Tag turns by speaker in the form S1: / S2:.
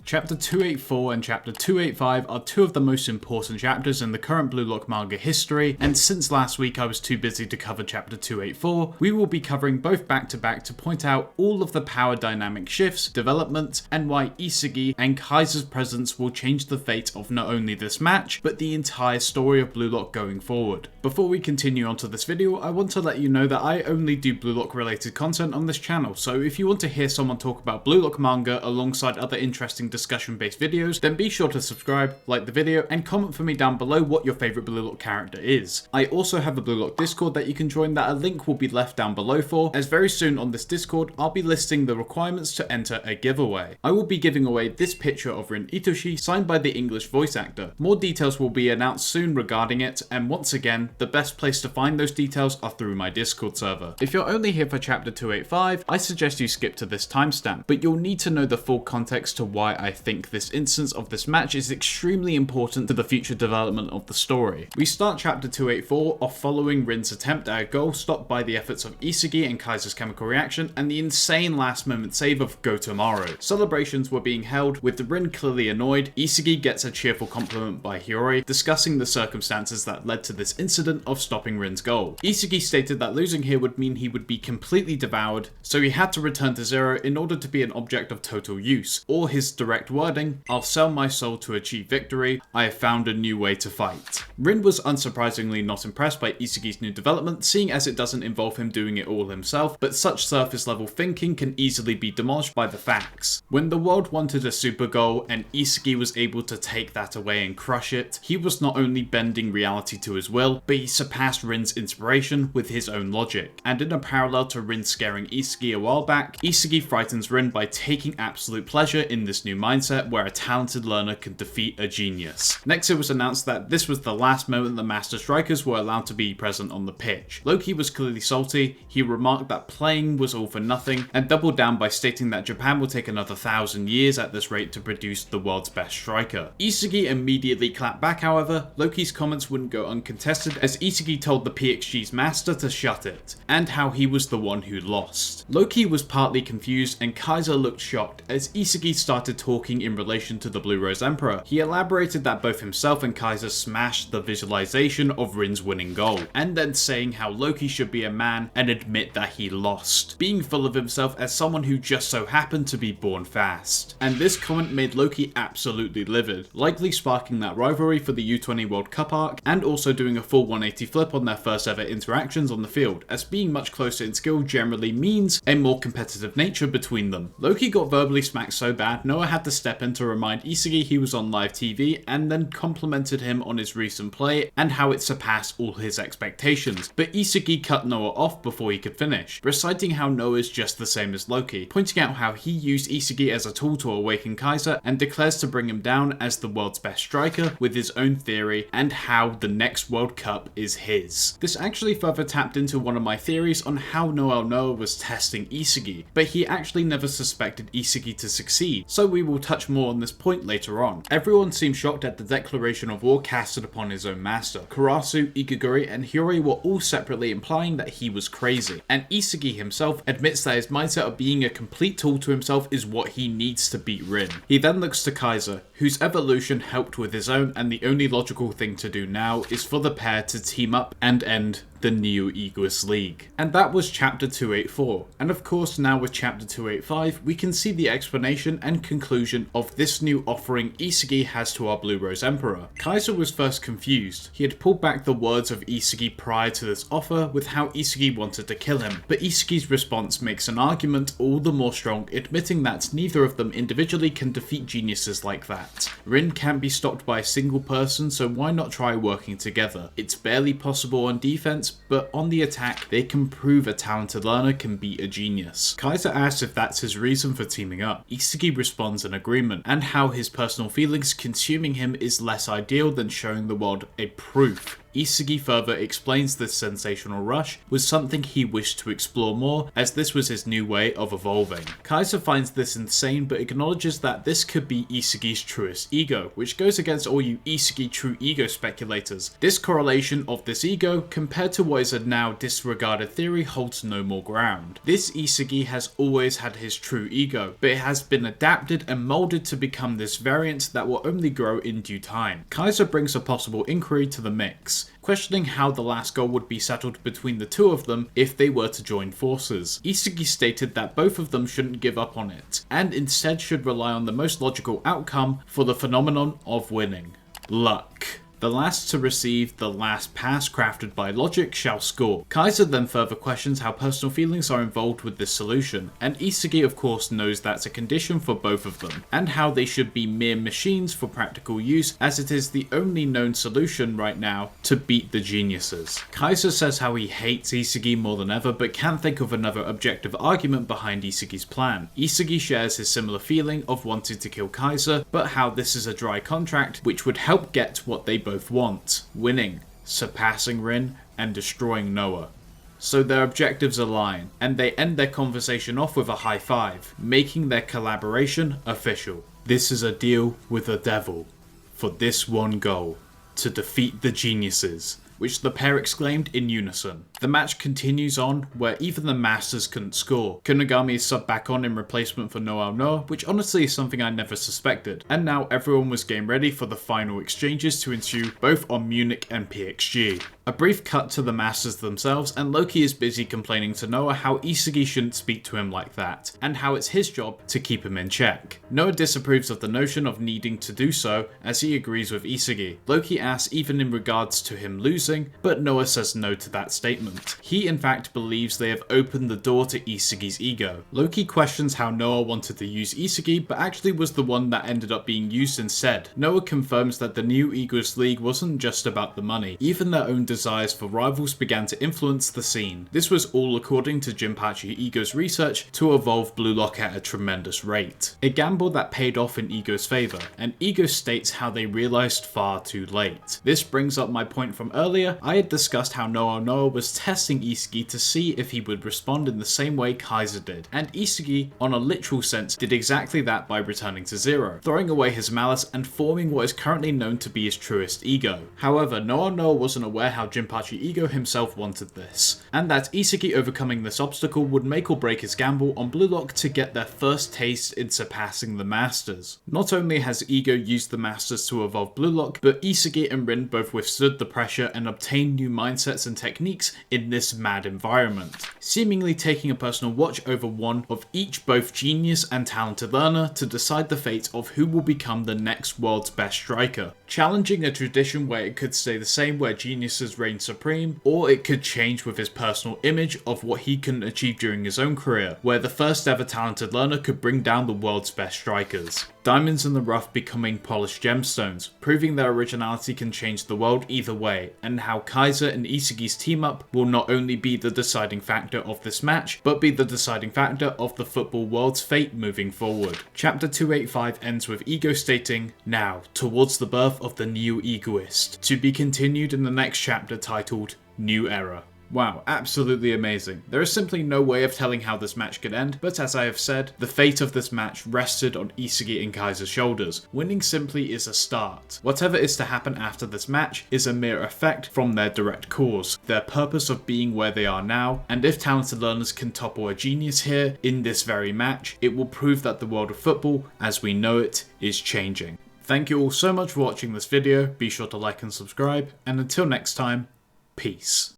S1: Chapter 284 and Chapter 285 are two of the most important chapters in the current Blue Lock manga history, and since last week I was too busy to cover Chapter 284, we will be covering both back to back to point out all of the power dynamic shifts, developments, and why Isagi and Kaiser's presence will change the fate of not only this match, but the entire story of Blue Lock going forward. Before we continue onto this video, I want to let you know that I only do Blue Lock related content on this channel, so if you want to hear someone talk about Blue Lock manga alongside other interesting discussion-based videos, then be sure to subscribe, like the video, and comment for me down below what your favourite Blue Lock character is. I also have a Blue Lock Discord that you can join that a link will be left down below for, as very soon on this Discord I'll be listing the requirements to enter a giveaway. I will be giving away this picture of Rin Itoshi signed by the English voice actor. More details will be announced soon regarding it, and once again, the best place to find those details are through my Discord server. If you're only here for Chapter 285, I suggest you skip to this timestamp, but you'll need to know the full context to why I think this instance of this match is extremely important to the future development of the story. We start Chapter 284 off following Rin's attempt at a goal stopped by the efforts of Isagi and Kaiser's chemical reaction and the insane last moment save of Go Tomorrow. Celebrations were being held with Rin clearly annoyed. Isagi gets a cheerful compliment by Hiyori, discussing the circumstances that led to this incident of stopping Rin's goal. Isagi stated that losing here would mean he would be completely devoured, so he had to return to zero in order to be an object of total use, or his direct wording, "I'll sell my soul to achieve victory, I have found a new way to fight." Rin was unsurprisingly not impressed by Isagi's new development, seeing as it doesn't involve him doing it all himself, but such surface level thinking can easily be demolished by the facts. When the world wanted a super goal and Isagi was able to take that away and crush it, he was not only bending reality to his will, but he surpassed Rin's inspiration with his own logic. And in a parallel to Rin scaring Isagi a while back, Isagi frightens Rin by taking absolute pleasure in this new mindset where a talented learner can defeat a genius. Next, it was announced that this was the last moment the Master Strikers were allowed to be present on the pitch. Loki was clearly salty. He remarked that playing was all for nothing and doubled down by stating that Japan will take another 1,000 years at this rate to produce the world's best striker. Isagi immediately clapped back, however. Loki's comments wouldn't go uncontested as Isagi told the PXG's master to shut it, and how he was the one who lost. Loki was partly confused and Kaiser looked shocked as Isagi started talking in relation to the Blue Rose Emperor. He elaborated that both himself and Kaiser smashed the visualization of Rin's winning goal, and then saying how Loki should be a man and admit that he lost, being full of himself as someone who just so happened to be born fast. And this comment made Loki absolutely livid, likely sparking that rivalry for the U20 World Cup arc, and also doing a full 180 flip on their first ever interactions on the field, as being much closer in skill generally means a more competitive nature between them. Loki got verbally smacked so bad, Noah had to step in to remind Isagi he was on live TV, and then complimented him on his recent play and how it surpassed all his expectations. But Isagi cut Noah off before he could finish, reciting how Noah is just the same as Loki, pointing out how he used Isagi as a tool to awaken Kaiser and declares to bring him down as the world's best striker with his own theory and how the next World Cup is his. This actually further tapped into one of my theories on how Noah was testing Isagi, but he actually never suspected Isagi to succeed, so we will touch more on this point later on. Everyone seemed shocked at the declaration of war casted upon his own master. Karasu, Ikiguri, and Hiyori were all separately implying that he was crazy, and Isagi himself admits that his mindset of being a complete tool to himself is what he needs to beat Rin. He then looks to Kaiser, whose evolution helped with his own, and the only logical thing to do now is for the pair to team up and end the Neo-Egoist League. And that was Chapter 284. And of course, now with Chapter 285, we can see the explanation and conclusion of this new offering Isagi has to our Blue Rose Emperor. Kaiser was first confused. He had pulled back the words of Isagi prior to this offer with how Isagi wanted to kill him, but Isagi's response makes an argument all the more strong, admitting that neither of them individually can defeat geniuses like that. Rin can't be stopped by a single person, so why not try working together? It's barely possible on defense, but on the attack, they can prove a talented learner can beat a genius. Kaiser asks if that's his reason for teaming up. Isagi responds in agreement, and how his personal feelings consuming him is less ideal than showing the world a proof Isagi further explains this sensational rush was something he wished to explore more, as this was his new way of evolving. Kaiser finds this insane but acknowledges that this could be Isagi's truest ego, which goes against all you Isagi true ego speculators. This correlation of this ego compared to what is a now disregarded theory holds no more ground. This Isagi has always had his true ego, but it has been adapted and molded to become this variant that will only grow in due time. Kaiser brings a possible inquiry to the mix, questioning how the last goal would be settled between the two of them if they were to join forces. Isagi stated that both of them shouldn't give up on it, and instead should rely on the most logical outcome for the phenomenon of winning. Luck. The last to receive the last pass crafted by logic shall score. Kaiser then further questions how personal feelings are involved with this solution, and Isagi of course knows that's a condition for both of them, and how they should be mere machines for practical use, as it is the only known solution right now to beat the geniuses. Kaiser says how he hates Isagi more than ever, but can't think of another objective argument behind Isagi's plan. Isagi shares his similar feeling of wanting to kill Kaiser, but how this is a dry contract which would help get what they both want: winning, surpassing Rin, and destroying Noah. So their objectives align, and they end their conversation off with a high five, making their collaboration official. This is a deal with the devil, for this one goal: to defeat the geniuses, which the pair exclaimed in unison. The match continues on, where even the Masters couldn't score. Kunigami is subbed back on in replacement for Noah, which honestly is something I never suspected, and now everyone was game ready for the final exchanges to ensue both on Munich and PXG. A brief cut to the Masters themselves, and Loki is busy complaining to Noah how Isagi shouldn't speak to him like that, and how it's his job to keep him in check. Noah disapproves of the notion of needing to do so, as he agrees with Isagi. Loki asks even in regards to him losing, but Noah says no to that statement. He in fact believes they have opened the door to Isagi's ego. Loki questions how Noah wanted to use Isagi, but actually was the one that ended up being used instead. Noah confirms that the new Egoist League wasn't just about the money, even their own desires for rivals began to influence the scene. This was all according to Jinpachi Ego's research to evolve Blue Lock at a tremendous rate. A gamble that paid off in Ego's favour, and Ego states how they realised far too late. This brings up my point from earlier. I had discussed how Noah was testing Isagi to see if he would respond in the same way Kaiser did, and Isagi, on a literal sense, did exactly that by returning to zero, throwing away his malice and forming what is currently known to be his truest ego. However, Noah wasn't aware how Jinpachi Ego himself wanted this, and that Isagi overcoming this obstacle would make or break his gamble on Blue Lock to get their first taste in surpassing the Masters. Not only has Ego used the Masters to evolve Blue Lock, but Isagi and Rin both withstood the pressure and obtained new mindsets and techniques in this mad environment, seemingly taking a personal watch over one of each both genius and talented learner to decide the fate of who will become the next world's best striker, challenging a tradition where it could stay the same where geniuses reign supreme, or it could change with his personal image of what he couldn't achieve during his own career, where the first ever talented learner could bring down the world's best strikers. Diamonds in the rough becoming polished gemstones, proving their originality can change the world either way, and how Kaiser and Isagi's team up will not only be the deciding factor of this match, but be the deciding factor of the football world's fate moving forward. Chapter 285 ends with Ego stating, "Now, towards the birth of the new egoist," to be continued in the next chapter titled New Era. Wow, absolutely amazing. There is simply no way of telling how this match could end, but as I have said, the fate of this match rested on Isagi and Kaiser's shoulders. Winning simply is a start. Whatever is to happen after this match is a mere effect from their direct cause, their purpose of being where they are now, and if talented learners can topple a genius here in this very match, it will prove that the world of football, as we know it, is changing. Thank you all so much for watching this video, be sure to like and subscribe, and until next time, peace.